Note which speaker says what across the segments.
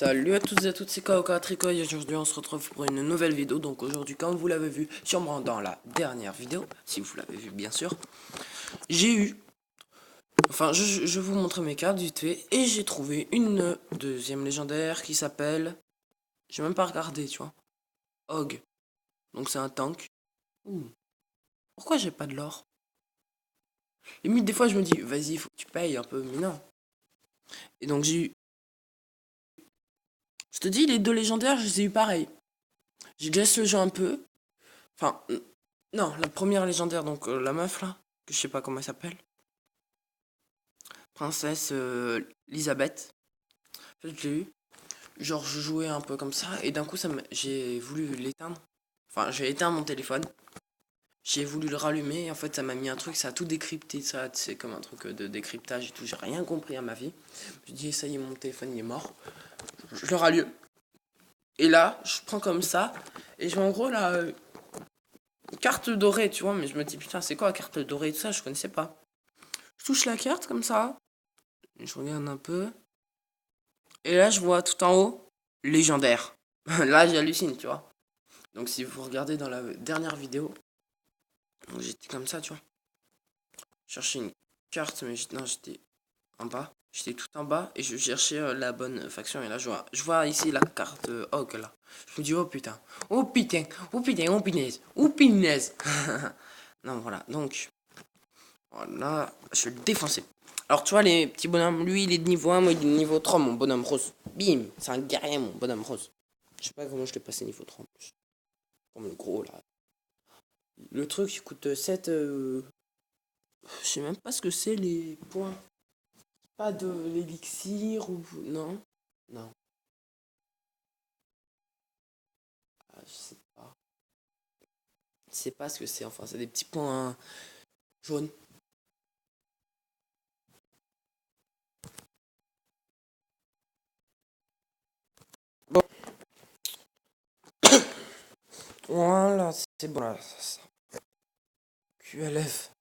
Speaker 1: Salut à toutes et à toutes, c'est Kaoka Tricoy et aujourd'hui on se retrouve pour une nouvelle vidéo. Donc aujourd'hui, comme vous l'avez vu sûrement dans la dernière vidéo, si vous l'avez vu bien sûr, j'ai eu, je vous montre mes cartes vite fait et j'ai trouvé une deuxième légendaire qui s'appelle, j'ai même pas regardé tu vois, Hog. Donc c'est un tank. Ouh. Pourquoi j'ai pas de l'or? Limite des fois je me dis, vas-y faut que tu payes un peu, mais non. Et donc j'ai eu, je te dis les deux légendaires je les ai eu pareil. J'ai laissé le jeu un peu. Enfin, non, la première légendaire, donc la meuf là, que je sais pas comment elle s'appelle. Princesse Elisabeth. En fait, je l'ai eu. Genre, je jouais un peu comme ça, et d'un coup, j'ai voulu l'éteindre. Enfin, j'ai éteint mon téléphone. J'ai voulu le rallumer, et en fait, ça m'a mis un truc, ça a tout décrypté, ça, c'est comme un truc de décryptage et tout. J'ai rien compris à ma vie. Je dis, ça y est, mon téléphone, il est mort. Je le rallume. Et là, je prends comme ça, et je vois en gros là, carte dorée, tu vois, mais je me dis, putain, c'est quoi la carte dorée et tout ça, je connaissais pas. Je touche la carte comme ça. Je regarde un peu. Et là, je vois tout en haut, légendaire. Là, j'hallucine, tu vois. Donc, si vous regardez dans la dernière vidéo, j'étais comme ça, tu vois. Je cherchais une carte, mais non, j'étais en bas. J'étais tout en bas et je cherchais la bonne faction. Et là, je vois ici la carte Hog, là. Je me dis, oh putain, oh putain, oh putain, oh punaise, oh punaise. Non, voilà. Donc, voilà, je vais le défoncer. Alors, tu vois, les petits bonhommes, lui, il est de niveau 1, moi, il est de niveau 3, mon bonhomme rose. Bim, c'est un guerrier, mon bonhomme rose. Je sais pas comment je l'ai passé niveau 3 en plus. Comme le gros, là. Le truc, il coûte 7. Je sais même pas ce que c'est, les points. Pas de l'élixir ou. Non. Non. Ah, je sais pas. Je sais pas ce que c'est, enfin, c'est des petits points jaunes. Bon, voilà, c'est bon là. QLF.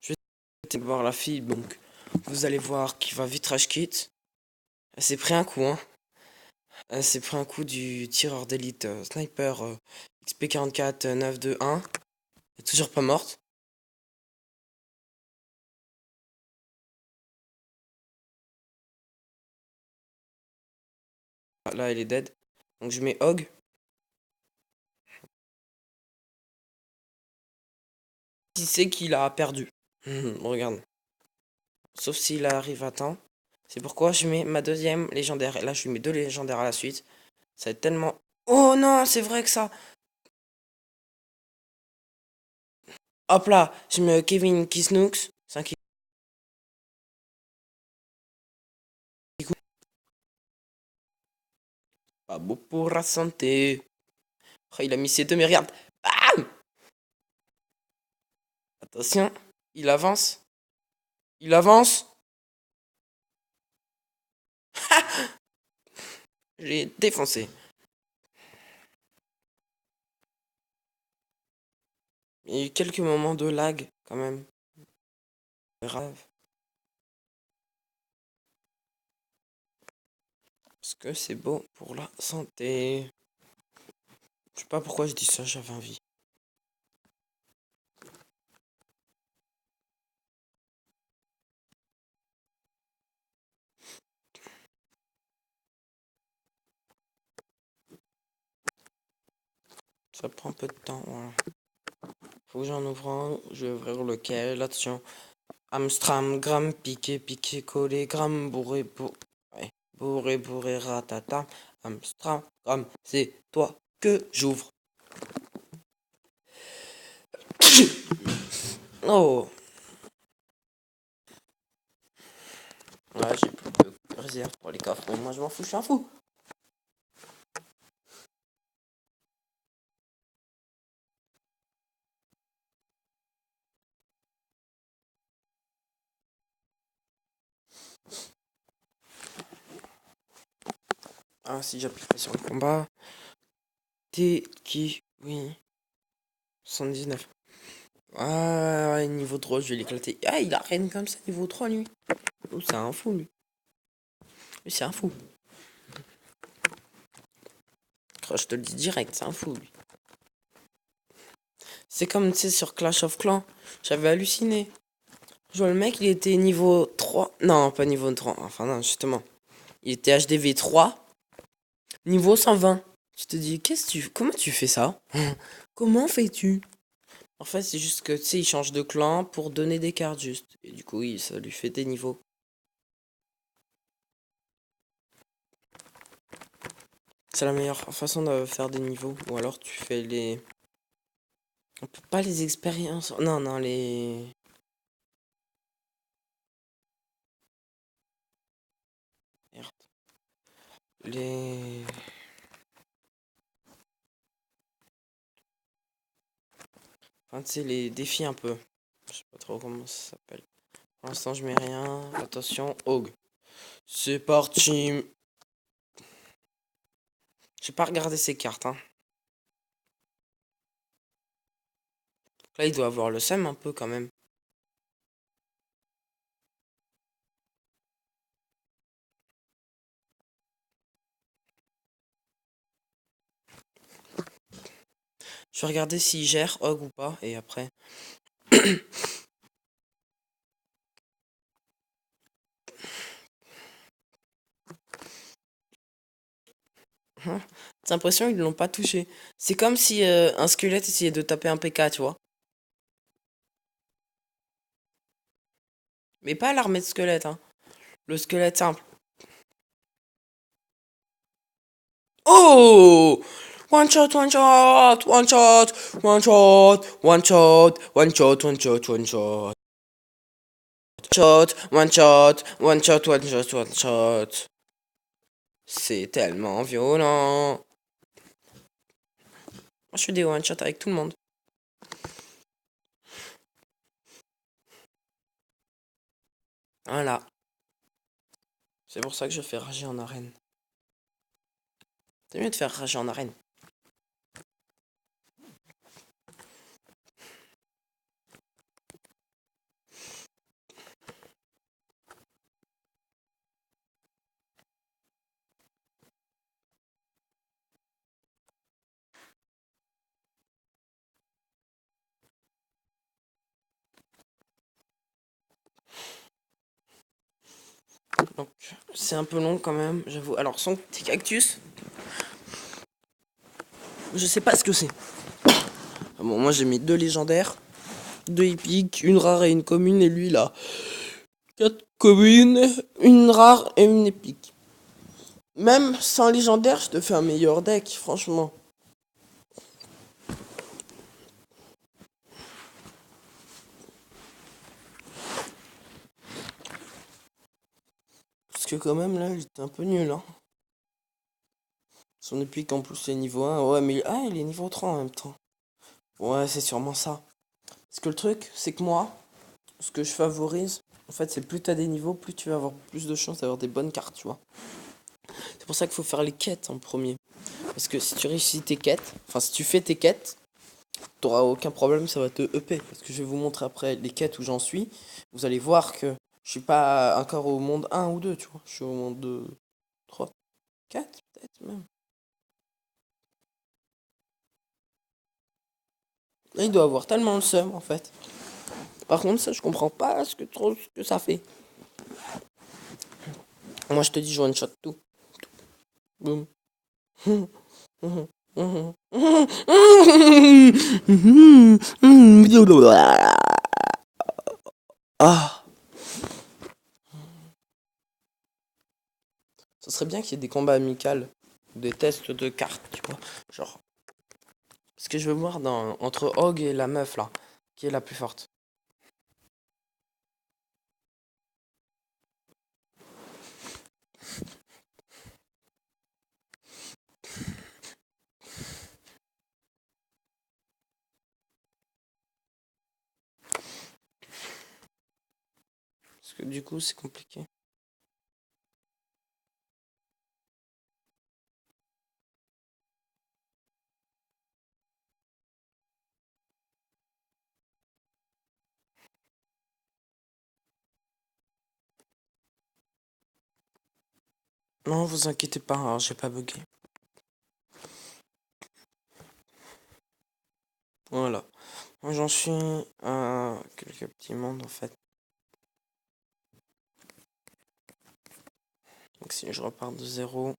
Speaker 1: Je vais voir la fille, donc vous allez voir qu'il va vite rage quit. Elle s'est pris un coup, hein. Elle s'est pris un coup du tireur d'élite sniper XP44 921. Elle est toujours pas morte. Là, elle est dead. Donc je mets Hog. Qui sait qu'il a perdu? Regarde. Sauf s'il arrive à temps. C'est pourquoi je mets ma deuxième légendaire. Et là, je lui mets deux légendaires à la suite. Ça va être tellement... Oh non, c'est vrai que ça... Hop là, je mets Kevin Kisnooks. 5 coups. Pas beau pour la santé. Oh, il a mis ses deux, mais regarde. Bam. Attention, il avance. Il avance. J'ai défoncé. Il y a eu quelques moments de lag, quand même. Grave. Parce que c'est bon pour la santé. Je sais pas pourquoi je dis ça, j'avais envie. Ça prend un peu de temps, voilà. Faut que j'en ouvre un. Je vais ouvrir lequel. Attention. Amstram, gramme, piqué, piqué, collé, gramme, bourré, bourré. Ouais. Bourré, bourré, ratata. Amstram, gramme. C'est toi que j'ouvre. Oh. Ouais, j'ai plus de réserve pour les coffres. Mais moi, je m'en fous, je suis un fou. Ah, si j'appuie pas sur le combat. T qui. Oui. 79. Ah, ouais, niveau 3, je vais l'éclater. Ah, il a rien comme ça, niveau 3, lui. Oh, c'est un fou, lui. Lui, c'est un fou. Je te le dis direct, c'est un fou, lui. C'est comme, tu sais, sur Clash of Clans. J'avais halluciné. Je vois le mec, il était niveau 3. Non, pas niveau 3. Enfin, non, justement. Il était HDV 3, niveau 120. Tu te dis, comment tu fais ça? Comment fais-tu? En fait, c'est juste que, tu sais, il change de clan pour donner des cartes, juste. Et du coup, oui, ça lui fait des niveaux. C'est la meilleure façon de faire des niveaux. Ou alors, tu fais les... On peut pas les expériences. Non, non, les... Merde. Les... Enfin, tu sais, les défis un peu. Je sais pas trop comment ça s'appelle. Pour l'instant, je mets rien. Attention, Hog. C'est parti. J'ai pas regardé ses cartes, hein. Là, il doit avoir le seum un peu quand même. Je vais regarder s'il gère Hog ou pas. Et après. Hein. J'ai l'impression qu'ils l'ont pas touché. C'est comme si un squelette essayait de taper un PK, tu vois. Mais pas l'armée de squelettes, hein. Le squelette simple. Oh! One shot, one shot, one shot, one shot, one shot, one shot, one shot, one shot. Shot, one shot, one shot, one shot, one shot. C'est tellement violent. Moi, je fais des one shot avec tout le monde. Voilà. C'est pour ça que je fais rager en arène. C'est mieux de faire rager en arène. Donc, c'est un peu long quand même, j'avoue. Alors, son petit cactus, je sais pas ce que c'est. Bon, moi j'ai mis deux légendaires, deux épiques, une rare et une commune, et lui là, quatre communes, une rare et une épique. Même sans légendaire, je te fais un meilleur deck, franchement. Parce que quand même là, il était un peu nul, hein. Son épique en plus c'est niveau 1, ouais, mais ah, il est niveau 3 en même temps. Ouais, c'est sûrement ça. Parce que le truc, c'est que moi, ce que je favorise, en fait, c'est plus t'as des niveaux, plus tu vas avoir plus de chances d'avoir des bonnes cartes, tu vois. C'est pour ça qu'il faut faire les quêtes en premier. Parce que si tu réussis tes quêtes, enfin si tu fais tes quêtes, t'auras aucun problème, ça va te EP. Parce que je vais vous montrer après les quêtes où j'en suis. Vous allez voir que je suis pas encore au monde 1 ou 2, tu vois. Je suis au monde 2, 3, 4 peut-être même. Là, il doit avoir tellement le seum en fait. Par contre, ça, je comprends pas trop ce que ça fait. Moi, je te dis, je one shot tout. Boum. Ah, ça serait bien qu'il y ait des combats amicaux, des tests de cartes, tu vois. Genre, ce que je veux voir entre Hog et la meuf là, qui est la plus forte. Parce que du coup, c'est compliqué. Non, vous inquiétez pas, hein, j'ai pas bugué. Voilà. Moi, j'en suis à quelques petits mondes, en fait. Donc, si je repars de zéro...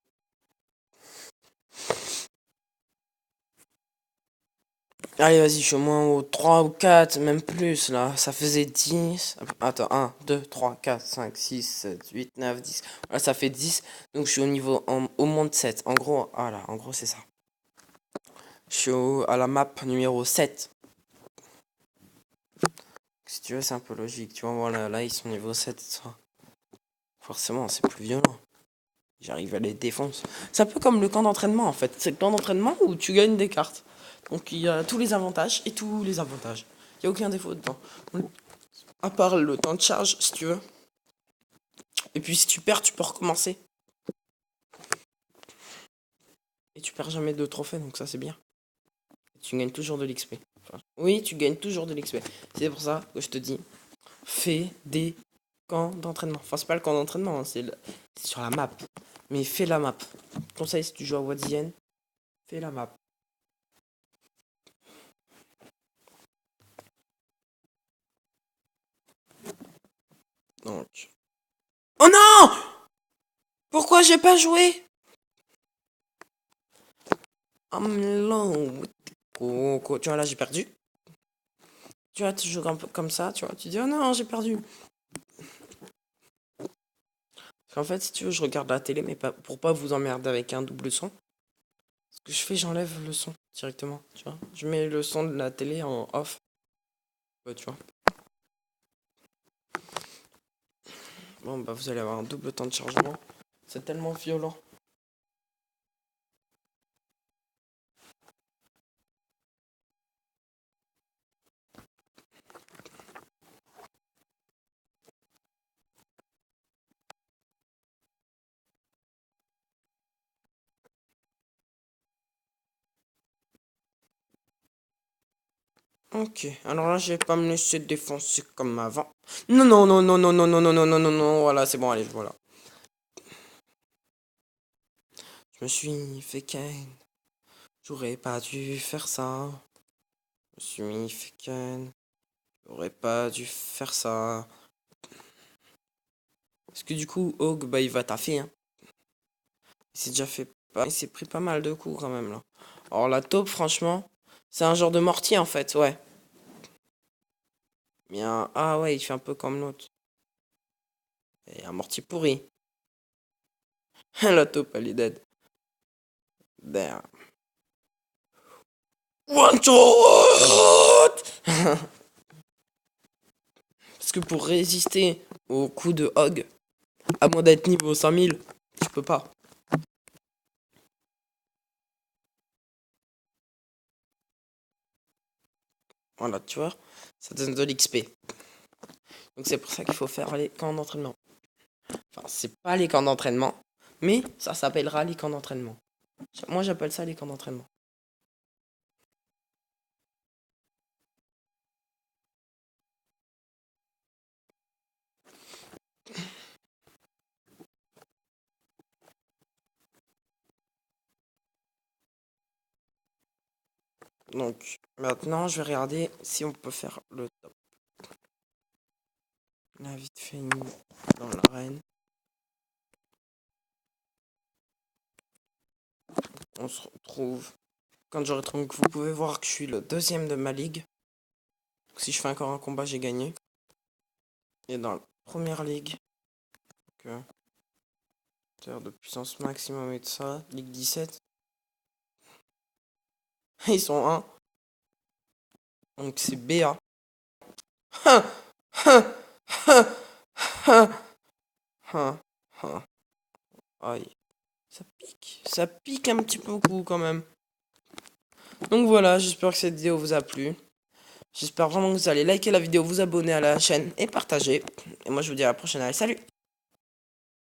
Speaker 1: Allez, vas-y, je suis au moins au 3 ou 4, même plus, là. Ça faisait 10. Attends, 1, 2, 3, 4, 5, 6, 7, 8, 9, 10. Voilà, ça fait 10. Donc, je suis au niveau, au monde 7. En gros, voilà, en gros, c'est ça. Je suis à la map numéro 7. Si tu veux, c'est un peu logique. Tu vois, voilà, là, ils sont niveau 7 et ça. Forcément, c'est plus violent. J'arrive à les défoncer. C'est un peu comme le camp d'entraînement, en fait. C'est le camp d'entraînement où tu gagnes des cartes. Donc, il y a tous les avantages et tous les avantages. Il n'y a aucun défaut dedans. À part le temps de charge, si tu veux. Et puis, si tu perds, tu peux recommencer. Et tu perds jamais de trophées, donc ça, c'est bien. Tu gagnes toujours de l'XP. Enfin, oui, tu gagnes toujours de l'XP. C'est pour ça que je te dis, fais des camps d'entraînement. Enfin, c'est pas le camp d'entraînement, hein, c'est sur la map. Mais fais la map. Conseil, si tu joues à Wadzien, fais la map. Donc. Oh non! Pourquoi j'ai pas joué? I'm low. Tu vois, là, j'ai perdu. Tu vois, tu joues un peu comme ça, tu vois. Tu dis, oh non, j'ai perdu. En fait, si tu veux, je regarde la télé, mais pas, pour pas vous emmerder avec un double son. Ce que je fais, j'enlève le son directement, tu vois. Je mets le son de la télé en off. Ouais, tu vois. Bon, bah, vous allez avoir un double temps de chargement. C'est tellement violent. Ok, alors là, je vais pas me laisser défoncer comme avant. Non, non, non, non, non, non, non, non, non, non, non, non, voilà, c'est bon, allez, voilà. Je me suis fait ken. J'aurais pas dû faire ça. Je me suis mis fait ken. J'aurais pas dû faire ça. Parce que du coup, Hog, bah, il va taffer, hein. Il s'est déjà fait pas... Il s'est pris pas mal de coups, quand même, là. Alors, la taupe, franchement, c'est un genre de mortier, en fait, ouais. Mais ah ouais, il fait un peu comme l'autre. Et un mortier pourri. La taupe, elle est dead. Damn. One shot. Parce que pour résister au coup de Hog, à moins d'être niveau 5000, tu peux pas. Voilà, tu vois, ça donne de l'XP. Donc c'est pour ça qu'il faut faire les camps d'entraînement. Enfin, c'est pas les camps d'entraînement, mais ça s'appellera les camps d'entraînement. Moi, j'appelle ça les camps d'entraînement. Donc, maintenant, je vais regarder si on peut faire le top. Là, vite fait, dans l'arène. On se retrouve quand j'aurai trouvé que vous pouvez voir que je suis le deuxième de ma ligue. Donc, si je fais encore un combat, j'ai gagné. Et dans la première ligue, de puissance maximum et de ça, ligue 17. Ils sont 1. Donc c'est BA. Aïe. Ça pique un petit peu beaucoup quand même. Donc voilà, j'espère que cette vidéo vous a plu. J'espère vraiment que vous allez liker la vidéo, vous abonner à la chaîne et partager. Et moi je vous dis à la prochaine. Allez, salut!